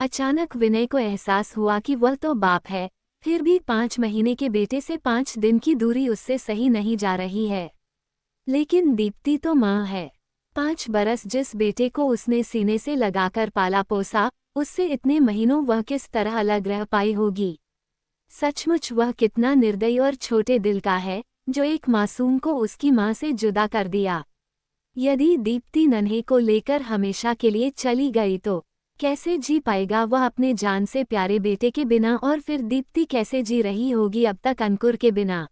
अचानक विनय को एहसास हुआ कि वह तो बाप है, फिर भी 5 महीने के बेटे से 5 दिन की दूरी उससे सही नहीं जा रही है। लेकिन दीप्ति तो माँ है। 5 बरस जिस बेटे को उसने सीने से लगाकर पाला पोसा, उससे इतने महीनों वह किस तरह अलग रह पाई होगी। सचमुच वह कितना निर्दयी और छोटे दिल का है, जो एक मासूम को उसकी माँ से जुदा कर दिया। यदि दीप्ति नन्हे को लेकर हमेशा के लिए चली गई तो कैसे जी पाएगा वह अपने जान से प्यारे बेटे के बिना, और फिर दीप्ति कैसे जी रही होगी अब तक अंकुर के बिना।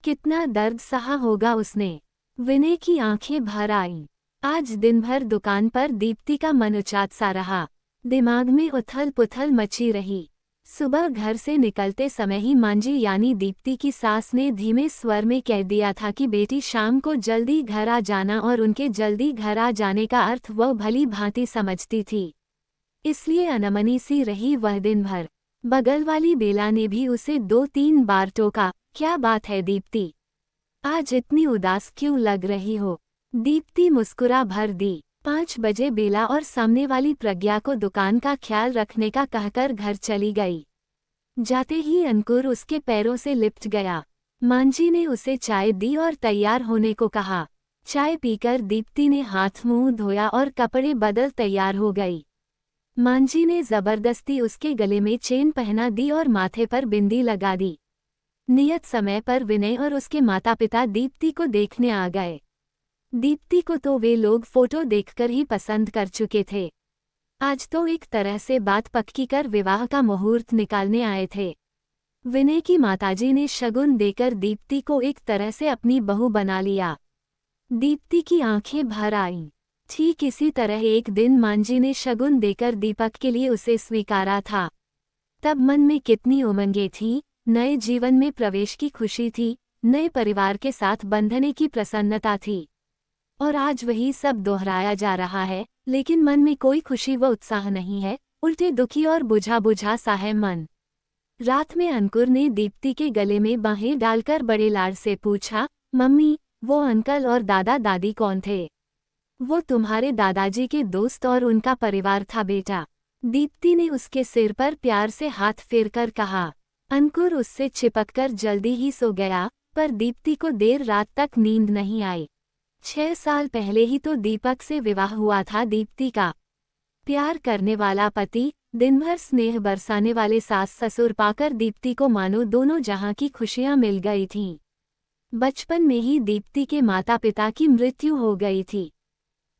कितना दर्द सहा होगा उसने। विनय की आंखें भर आईं। आज दिन भर दुकान पर दीप्ति का मन उचाट सा रहा। दिमाग में उथल पुथल मची रही। सुबह घर से निकलते समय ही मांझी यानी दीप्ति की सास ने धीमे स्वर में कह दिया था कि बेटी शाम को जल्दी घर आ जाना, और उनके जल्दी घर आ जाने का अर्थ वह भली भांति समझती थी। इसलिए अनमनी सी रही वह दिन भर। बगल वाली बेला ने भी उसे 2-3 बार टोका, क्या बात है दीप्ति, आज इतनी उदास क्यों लग रही हो। दीप्ति मुस्कुरा भर दी। 5 बजे बेला और सामने वाली प्रज्ञा को दुकान का ख्याल रखने का कहकर घर चली गई। जाते ही अंकुर उसके पैरों से लिपट गया। मांझी ने उसे चाय दी और तैयार होने को कहा। चाय पीकर दीप्ति ने हाथ मुंह धोया और कपड़े बदल तैयार हो गई। मांझी ने जबरदस्ती उसके गले में चेन पहना दी और माथे पर बिंदी लगा दी। नियत समय पर विनय और उसके माता पिता दीप्ति को देखने आ गए। दीप्ति को तो वे लोग फोटो देखकर ही पसंद कर चुके थे। आज तो एक तरह से बात पक्की कर विवाह का मुहूर्त निकालने आए थे। विनय की माताजी ने शगुन देकर दीप्ति को एक तरह से अपनी बहू बना लिया। दीप्ति की आंखें भर आईं। ठीक इसी तरह एक दिन मांझी ने शगुन देकर दीपक के लिए उसे स्वीकारा था। तब मन में कितनी उमंगें थीं, नए जीवन में प्रवेश की खुशी थी, नए परिवार के साथ बंधने की प्रसन्नता थी। और आज वही सब दोहराया जा रहा है, लेकिन मन में कोई खुशी व उत्साह नहीं है, उल्टे दुखी और बुझा बुझा सा है मन। रात में अंकुर ने दीप्ति के गले में बाहें डालकर बड़े लाड से पूछा, मम्मी, वो अंकल और दादा दादी कौन थे? वो तुम्हारे दादाजी के दोस्त और उनका परिवार था बेटा। दीप्ति ने उसके सिर पर प्यार से हाथ फेरकर कहा। अंकुर उससे चिपककर जल्दी ही सो गया, पर दीप्ति को देर रात तक नींद नहीं आई। 6 साल पहले ही तो दीपक से विवाह हुआ था दीप्ति का। प्यार करने वाला पति, दिन भर स्नेह बरसाने वाले सास ससुर पाकर दीप्ति को मानो दोनों जहां की खुशियां मिल गई थीं। बचपन में ही दीप्ति के माता पिता की मृत्यु हो गई थी।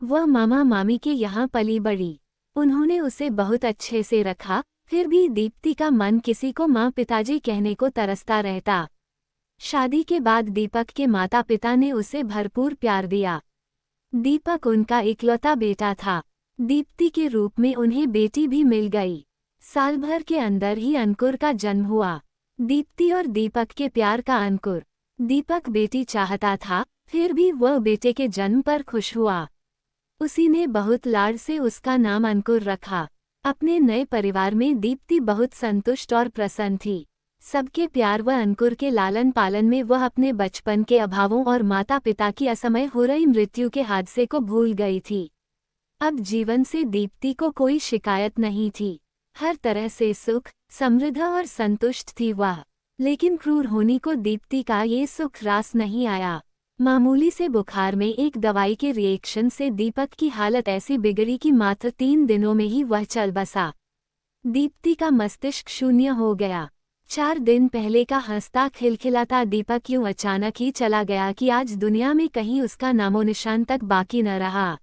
वह मामा मामी के यहाँ पली बड़ी। उन्होंने उसे बहुत अच्छे से रखा, फिर भी दीप्ति का मन किसी को माँ पिताजी कहने को तरसता रहता। शादी के बाद दीपक के माता पिता ने उसे भरपूर प्यार दिया। दीपक उनका इकलौता बेटा था। दीप्ति के रूप में उन्हें बेटी भी मिल गई। साल भर के अंदर ही अंकुर का जन्म हुआ। दीप्ति और दीपक के प्यार का अंकुर। दीपक बेटी चाहता था, फिर भी वह बेटे के जन्म पर खुश हुआ। उसी ने बहुत लाड से उसका नाम अंकुर रखा। अपने नए परिवार में दीप्ति बहुत संतुष्ट और प्रसन्न थी। सबके प्यार व अंकुर के लालन पालन में वह अपने बचपन के अभावों और माता पिता की असमय हो रही मृत्यु के हादसे को भूल गई थी। अब जीवन से दीप्ति को कोई शिकायत नहीं थी। हर तरह से सुख, समृद्ध और संतुष्ट थी वह। लेकिन क्रूर होनी को दीप्ति का ये सुख रास नहीं आया। मामूली से बुखार में एक दवाई के रिएक्शन से दीपक की हालत ऐसी बिगड़ी कि मात्र 3 दिनों में ही वह चल बसा। दीप्ति का मस्तिष्क शून्य हो गया। 4 दिन पहले का हंसता खिलखिलाता दीपक यूं अचानक ही चला गया कि आज दुनिया में कहीं उसका नामो निशान तक बाकी न रहा।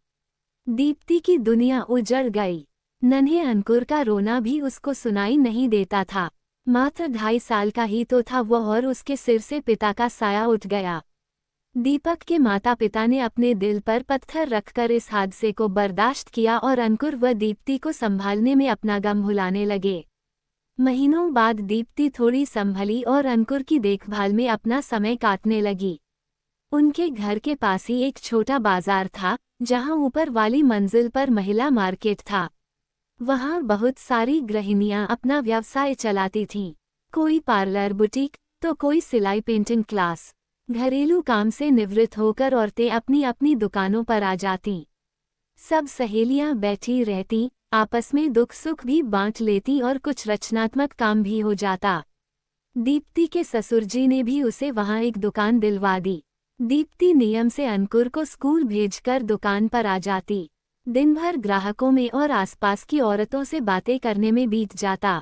दीप्ति की दुनिया उजड़ गई। नन्हे अंकुर का रोना भी उसको सुनाई नहीं देता था। मात्र 2.5 साल का ही तो था वह, और उसके सिर से पिता का साया उठ गया। दीपक के माता पिता ने अपने दिल पर पत्थर रखकर इस हादसे को बर्दाश्त किया और अंकुर व दीप्ति को संभालने में अपना गम भुलाने लगे। महीनों बाद दीप्ति थोड़ी संभली और अंकुर की देखभाल में अपना समय काटने लगी। उनके घर के पास ही एक छोटा बाजार था, जहां ऊपर वाली मंजिल पर महिला मार्केट था। वहां बहुत सारी गृहिणियां अपना व्यवसाय चलाती थीं। कोई पार्लर बुटीक, तो कोई सिलाई पेंटिंग क्लास। घरेलू काम से निवृत्त होकर औरतें अपनी अपनी दुकानों पर आ जातीं। सब सहेलियां बैठी रहती, आपस में दुख सुख भी बांट लेती और कुछ रचनात्मक काम भी हो जाता। दीप्ति के ससुर जी ने भी उसे वहां एक दुकान दिलवा दी। दीप्ति नियम से अंकुर को स्कूल भेजकर दुकान पर आ जाती। दिन भर ग्राहकों में और आसपास की औरतों से बातें करने में बीत जाता।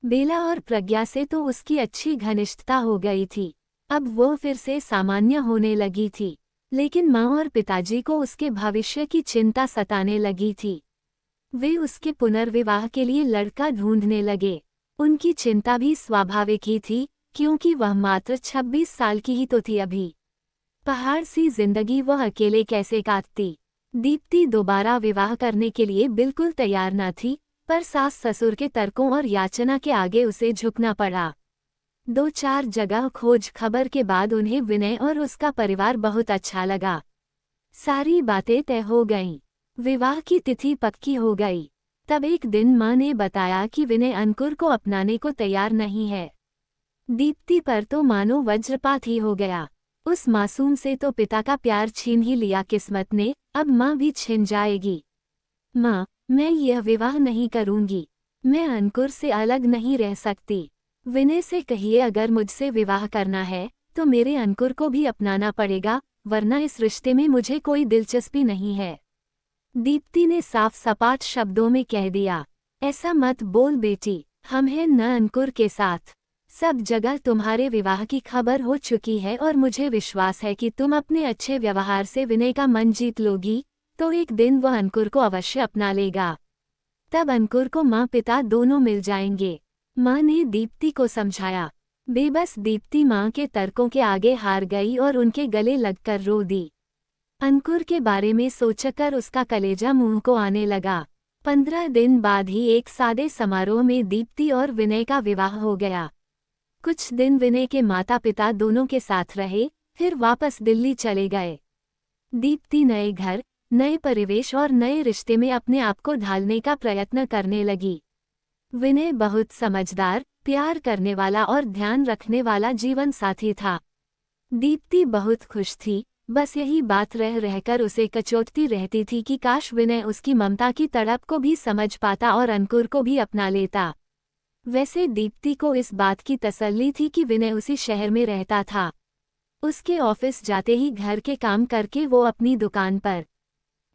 बेला और प्रज्ञा से तो उसकी अच्छी घनिष्ठता हो गई थी। अब वो फिर से सामान्य होने लगी थी, लेकिन माँ और पिताजी को उसके भविष्य की चिंता सताने लगी थी। वे उसके पुनर्विवाह के लिए लड़का ढूंढने लगे। उनकी चिंता भी स्वाभाविक ही थी, क्योंकि वह मात्र 26 साल की ही तो थी अभी। पहाड़ सी जिंदगी वह अकेले कैसे काटती। दीप्ति दोबारा विवाह करने के लिए बिल्कुल तैयार न थी, पर सास ससुर के तर्कों और याचना के आगे उसे झुकना पड़ा। 2-4 जगह खोज खबर के बाद उन्हें विनय और उसका परिवार बहुत अच्छा लगा। सारी बातें तय हो गईं। विवाह की तिथि पक्की हो गई। तब एक दिन माँ ने बताया कि विनय अंकुर को अपनाने को तैयार नहीं है। दीप्ति पर तो मानो वज्रपात ही हो गया। उस मासूम से तो पिता का प्यार छीन ही लिया किस्मत ने, अब माँ भी छिन जाएगी। माँ, मैं यह विवाह नहीं करूंगी। मैं अंकुर से अलग नहीं रह सकती। विनय से कहिए अगर मुझसे विवाह करना है तो मेरे अंकुर को भी अपनाना पड़ेगा, वरना इस रिश्ते में मुझे कोई दिलचस्पी नहीं है। दीप्ति ने साफ सपाट शब्दों में कह दिया। ऐसा मत बोल बेटी, हम हैं न अंकुर के साथ। सब जगह तुम्हारे विवाह की खबर हो चुकी है और मुझे विश्वास है कि तुम अपने अच्छे व्यवहार से विनय का मन जीत लोगी, तो एक दिन वह अंकुर को अवश्य अपना लेगा। तब अंकुर को माँ पिता दोनों मिल जाएंगे। माँ ने दीप्ति को समझाया। बेबस दीप्ति माँ के तर्कों के आगे हार गई और उनके गले लगकर रो दी। अंकुर के बारे में सोचकर उसका कलेजा मुंह को आने लगा। 15 दिन बाद ही एक सादे समारोह में दीप्ति और विनय का विवाह हो गया। कुछ दिन विनय के माता पिता दोनों के साथ रहे, फिर वापस दिल्ली चले गए। दीप्ति नए घर, नए परिवेश और नए रिश्ते में अपने आप को ढालने का प्रयत्न करने लगी। विनय बहुत समझदार, प्यार करने वाला और ध्यान रखने वाला जीवन साथी था। दीप्ति बहुत खुश थी, बस यही बात रह रहकर उसे कचोटती रहती थी कि काश विनय उसकी ममता की तड़प को भी समझ पाता और अंकुर को भी अपना लेता। वैसे दीप्ति को इस बात की तसल्ली थी कि विनय उसी शहर में रहता था। उसके ऑफिस जाते ही घर के काम करके वो अपनी दुकान पर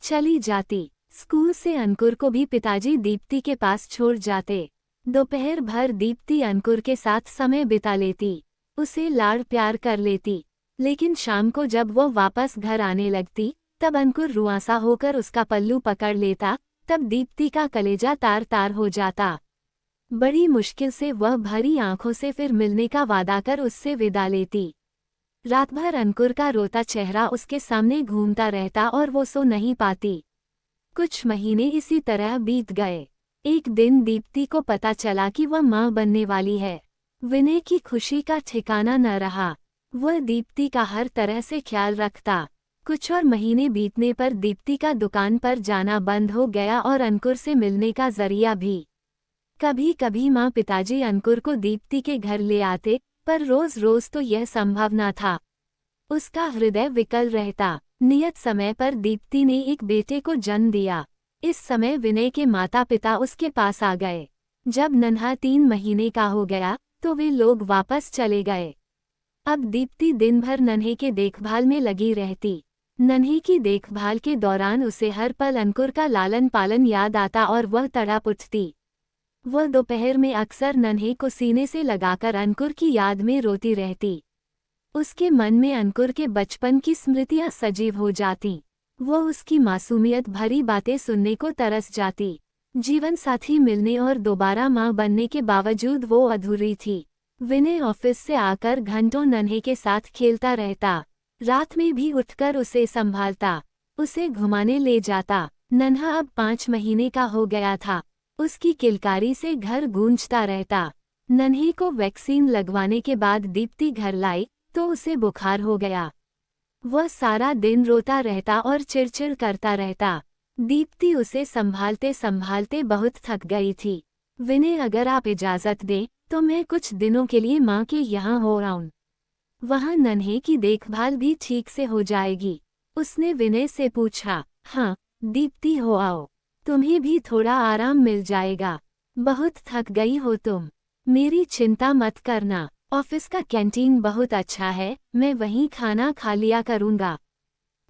चली जाती। स्कूल से अंकुर को भी पिताजी दीप्ति के पास छोड़ जाते। दोपहर भर दीप्ति अंकुर के साथ समय बिता लेती, उसे लाड़ प्यार कर लेती। लेकिन शाम को जब वो वापस घर आने लगती, तब अंकुर रुआंसा होकर उसका पल्लू पकड़ लेता। तब दीप्ति का कलेजा तार तार हो जाता। बड़ी मुश्किल से वह भरी आंखों से फिर मिलने का वादा कर उससे विदा लेती। रात भर अंकुर का रोता चेहरा उसके सामने घूमता रहता और वो सो नहीं पाती। कुछ महीने इसी तरह बीत गए। एक दिन दीप्ति को पता चला कि वह मां बनने वाली है। विनय की खुशी का ठिकाना न रहा। वह दीप्ति का हर तरह से ख्याल रखता। कुछ और महीने बीतने पर दीप्ति का दुकान पर जाना बंद हो गया और अंकुर से मिलने का जरिया भी। कभी कभी माँ पिताजी अंकुर को दीप्ति के घर ले आते, पर रोज रोज तो यह संभव न था। उसका हृदय विकल रहता। नियत समय पर दीप्ति ने एक बेटे को जन्म दिया। इस समय विनय के माता पिता उसके पास आ गए। जब नन्हा 3 महीने का हो गया तो वे लोग वापस चले गए। अब दीप्ति दिन भर नन्हे के देखभाल में लगी रहती। नन्हे की देखभाल के दौरान उसे हर पल अंकुर का लालन पालन याद आता और वह तड़प उठती। वह दोपहर में अक्सर नन्हे को सीने से लगाकर अंकुर की याद में रोती रहती। उसके मन में अंकुर के बचपन की स्मृतियां सजीव हो जातीं। वो उसकी मासूमियत भरी बातें सुनने को तरस जाती। जीवन साथी मिलने और दोबारा मां बनने के बावजूद वो अधूरी थी। विनय ऑफिस से आकर घंटों नन्हे के साथ खेलता रहता। रात में भी उठकर उसे संभालता, उसे घुमाने ले जाता। नन्हा अब 5 महीने का हो गया था। उसकी किलकारी से घर गूंजता रहता। नन्हे को वैक्सीन लगवाने के बाद दीप्ति घर लाई तो उसे बुखार हो गया। वह सारा दिन रोता रहता और चिड़चिड़ करता रहता। दीप्ति उसे संभालते संभालते बहुत थक गई थी। विनय, अगर आप इजाजत दें तो मैं कुछ दिनों के लिए माँ के यहाँ हो आऊं। वहाँ नन्हे की देखभाल भी ठीक से हो जाएगी। उसने विनय से पूछा। हाँ, दीप्ति हो आओ, तुम्हें भी थोड़ा आराम मिल जाएगा। बहुत थक गई हो तुम। मेरी चिंता मत करना, ऑफिस का कैंटीन बहुत अच्छा है, मैं वहीं खाना खा लिया करूँगा।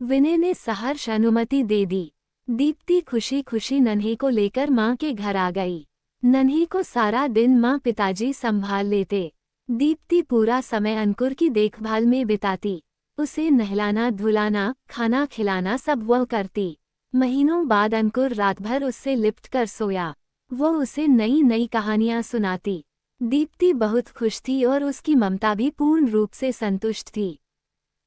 विनय ने सहर्ष अनुमति दे दी। दीप्ति खुशी खुशी नन्हे को लेकर माँ के घर आ गई। नन्हे को सारा दिन माँ पिताजी संभाल लेते। दीप्ति पूरा समय अंकुर की देखभाल में बिताती। उसे नहलाना धुलाना खाना खिलाना सब वह करती। महीनों बाद अंकुर रात भर उससे लिपट कर सोया। वो उसे नई नई कहानियां सुनाती। दीप्ति बहुत खुश थी और उसकी ममता भी पूर्ण रूप से संतुष्ट थी।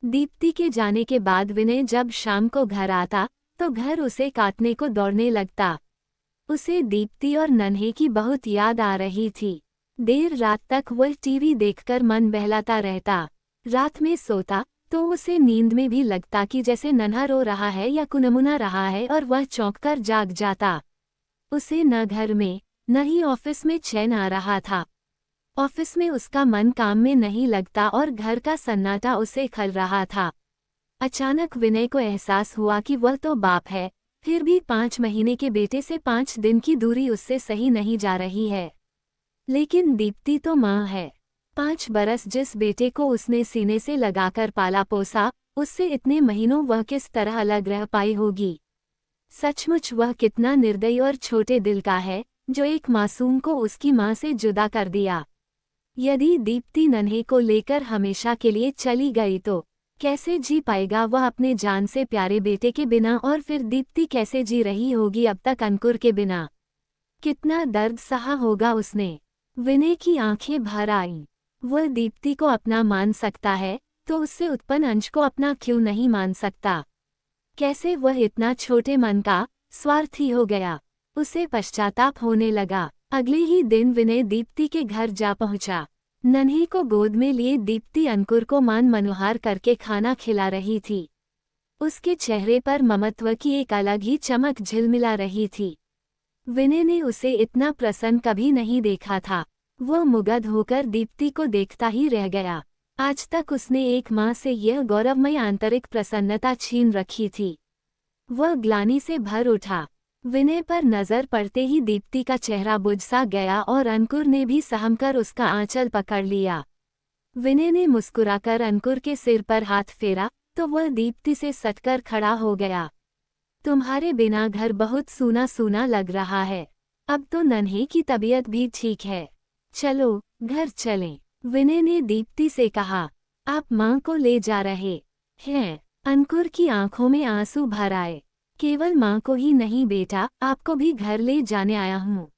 दीप्ति के जाने के बाद विनय जब शाम को घर आता तो घर उसे काटने को दौड़ने लगता। उसे दीप्ति और नन्हे की बहुत याद आ रही थी। देर रात तक वह टीवी देखकर मन बहलाता रहता। रात में सोता तो उसे नींद में भी लगता कि जैसे नन्हा रो रहा है या कुनमुना रहा है और वह चौंक कर जाग जाता। उसे न घर में न ही ऑफिस में चैन आ रहा था। ऑफिस में उसका मन काम में नहीं लगता और घर का सन्नाटा उसे खल रहा था। अचानक विनय को एहसास हुआ कि वह तो बाप है, फिर भी 5 महीने के बेटे से 5 दिन की दूरी उससे सही नहीं जा रही है। लेकिन दीप्ति तो माँ है। 5 बरस जिस बेटे को उसने सीने से लगाकर पाला पोसा, उससे इतने महीनों वह किस तरह अलग रह पाई होगी। सचमुच वह कितना निर्दयी और छोटे दिल का है, जो एक मासूम को उसकी माँ से जुदा कर दिया। यदि दीप्ति नन्हे को लेकर हमेशा के लिए चली गई तो कैसे जी पाएगा वह अपने जान से प्यारे बेटे के बिना, और फिर दीप्ति कैसे जी रही होगी अब तक अंकुर के बिना। कितना दर्द सहा होगा उसने। विनय की आंखें भर आईं। वह दीप्ति को अपना मान सकता है तो उससे उत्पन्न अंश को अपना क्यों नहीं मान सकता। कैसे वह इतना छोटे मन का स्वार्थी हो गया। उसे पश्चाताप होने लगा। अगले ही दिन विनय दीप्ति के घर जा पहुंचा। नन्ही को गोद में लिए दीप्ति अंकुर को मान मनोहार करके खाना खिला रही थी। उसके चेहरे पर ममत्व की एक अलग ही चमक झिलमिला रही थी। विनय ने उसे इतना प्रसन्न कभी नहीं देखा था। वह मुग्ध होकर दीप्ति को देखता ही रह गया। आज तक उसने एक माँ से यह गौरवमय आंतरिक प्रसन्नता छीन रखी थी। वह ग्लानि से भर उठा। विनय पर नजर पड़ते ही दीप्ति का चेहरा बुझ सा गया और अंकुर ने भी सहमकर उसका आंचल पकड़ लिया। विनय ने मुस्कुराकर अंकुर के सिर पर हाथ फेरा तो वह दीप्ति से सटकर खड़ा हो गया। तुम्हारे बिना घर बहुत सूना सूना लग रहा है। अब तो नन्हे की तबीयत भी ठीक है, चलो घर चलें। विनय ने दीप्ति से कहा। आप माँ को ले जा रहे हैं? अंकुर की आंखों में आंसू भर आए। केवल माँ को ही नहीं बेटा, आपको भी घर ले जाने आया हूँ।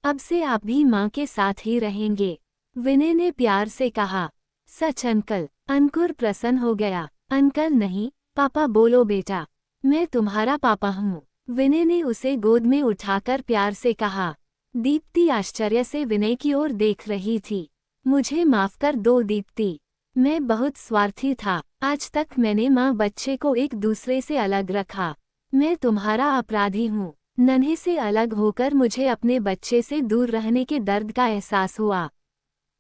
अब से आप भी माँ के साथ ही रहेंगे, विनय ने प्यार से कहा। सच अंकल? अंकुर प्रसन्न हो गया। अंकल नहीं, पापा बोलो बेटा, मैं तुम्हारा पापा हूँ, विनय ने उसे गोद में उठाकर प्यार से कहा। दीप्ति आश्चर्य से विनय की ओर देख रही थी। मुझे माफ कर दो दीप्ति, मैं बहुत स्वार्थी था। आज तक मैंने माँ बच्चे को एक दूसरे से अलग रखा। मैं तुम्हारा अपराधी हूँ। नन्हे से अलग होकर मुझे अपने बच्चे से दूर रहने के दर्द का एहसास हुआ।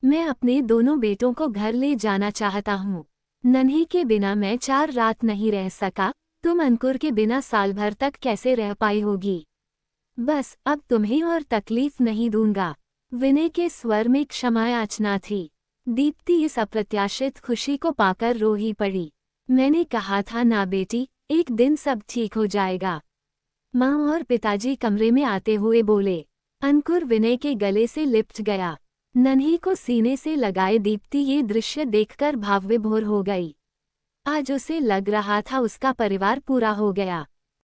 मैं अपने दोनों बेटों को घर ले जाना चाहता हूँ। नन्हे के बिना मैं 4 रात नहीं रह सका, तुम अंकुर के बिना साल भर तक कैसे रह पाई होगी। बस अब तुम्हें और तकलीफ नहीं दूंगा। विनय के स्वर में क्षमा याचना थी। दीप्ति इस अप्रत्याशित खुशी को पाकर रो ही पड़ी। मैंने कहा था ना बेटी, एक दिन सब ठीक हो जाएगा, माँ और पिताजी कमरे में आते हुए बोले। अंकुर विनय के गले से लिपट गया। नन्ही को सीने से लगाए दीप्ति ये दृश्य देखकर भावविभोर हो गई। आज उसे लग रहा था उसका परिवार पूरा हो गया।